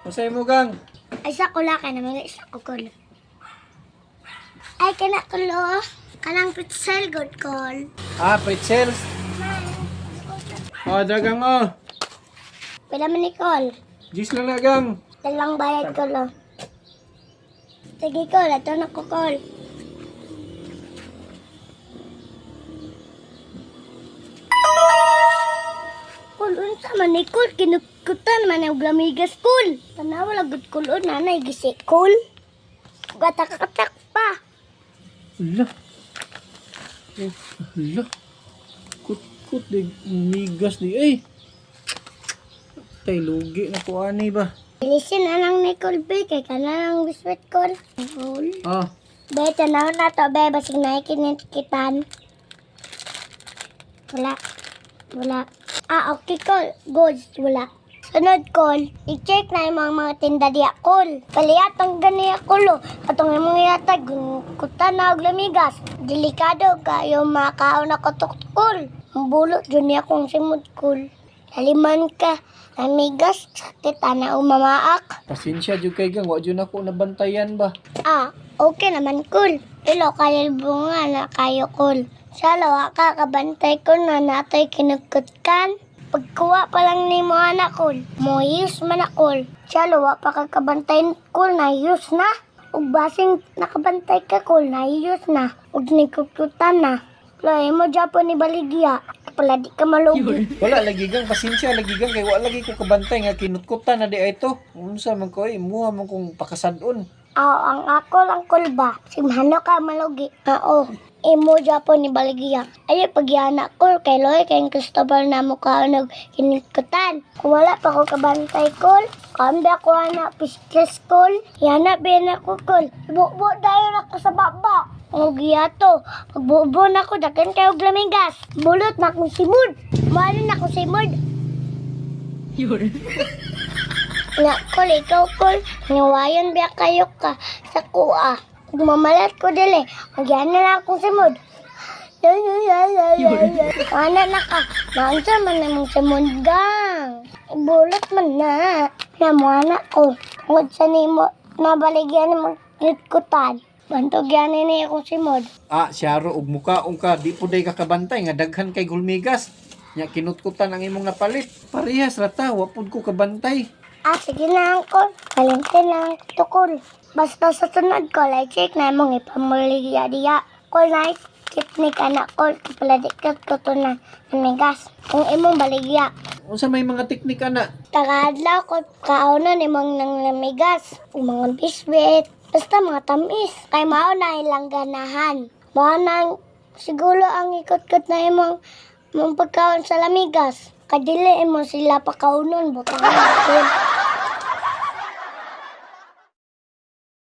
Usay mo gang. Ay, sa kula ka naman. Isa ko kul. Ay, kinakulo. Kanang pretzel, good call. Ah, pretzels. Oh, dagang oh. Pila man ni call. Jis lang na gang. Dalang bayad ko lo. Sige call, ito na ko call. Kul, unsa man ni call? Kinukutan man ang glamigas call. Tanawa lagot call, nanay gisi call. Gatak-katak pa. Hala. Oh, hala. Kut-kut di migas di. Ay. Tay lugi na ko ani ba. Bilisin na lang ni call, be. Kaya ka na lang biswit call. Call. Ah, Be, tanaw na to, be. Basig na ikinikitan. Wala. Wala. Ah, okay, call. Good. Wala. Sunod, call. I-check na yung mga tinda diya, call. Paliyat ang ganiya, call. Atong yung mga yatag, kutan na og lamigas. Delikado ka, yung makaon na kotok, call. Ang bulot, dyan niya kong simod, call. Laliman ka. Lamigas, sakit, ana umamaak. pasensya jud kay gang, wa jud ako nabantayan ba. Ah, okay naman, cool. Ilo, kayo bunga na kayo, cool. Siya, lawa ka, kabantay ko na natoy kinugkutkan. Pagkuha pa lang ni mo anak, cool. Moyos man na, cool. Siya, lawa pa ka kabantay, cool, nayos na. Ug basing nakabantay ka, cool, nayos na. Ug nikukutan na. Lahi mo Japon ni Baligya. Pala di ka malugi. Wala lagi gang, pasensya lagi gang kay wa lagi ko kabantay nga kinutkutan na di ay to. Unsa man ko imuha man kong pakasadon. Ang ako lang kulba. Simhano ka malugi. Oo. Imo Japon ni Baligya. Ay pagyana ko kay Loy kay Cristobal na mo ka kinikutan. Kung wala pa ko kabantay kol, kambi ako na piskes kol. Yana bina ko kol. Ibubo dayon ako sa baba. Ang giyato. Magbubo na ko dagan kayo glamigas. Bulot na akong simod. Mano na ako simod. Nga kol, ikaw kol. Ngawayan biya kayo ka sa kuha. Mamalat ko dili. Magyan na lang akong simod. Ano na ka? Naansa man na mong simod gang. Ibulot man na. Namuanak ko. Tungod sa nimo, nabaligyan mong nitkutan. Bantog yan ni akong simod. Ah, syaro og mukaong ka di puday ka kabantay nga daghan kay gulmigas. Nya kinutkutan ang imong napalit. Parehas ra ta, wa pud ko kabantay. Ah, sige na angkol. Kalintin lang tukol. Basta sa sunod ko, like check na mong ipamuligya diya. Kol night, kitnik anak kol. Kapaladikat ko to na namigas. Kung imong baligya. Unsa may mga teknik ana? Tagadlaw ko kaunon imong nang namigas. Mga bisbit. Basta mga tamis. Kay mao na ilang ganahan. Mao na siguro ang ikot-kot na imong pagkaon sa lamigas. Kadili mo sila pakaunon. Butang natin.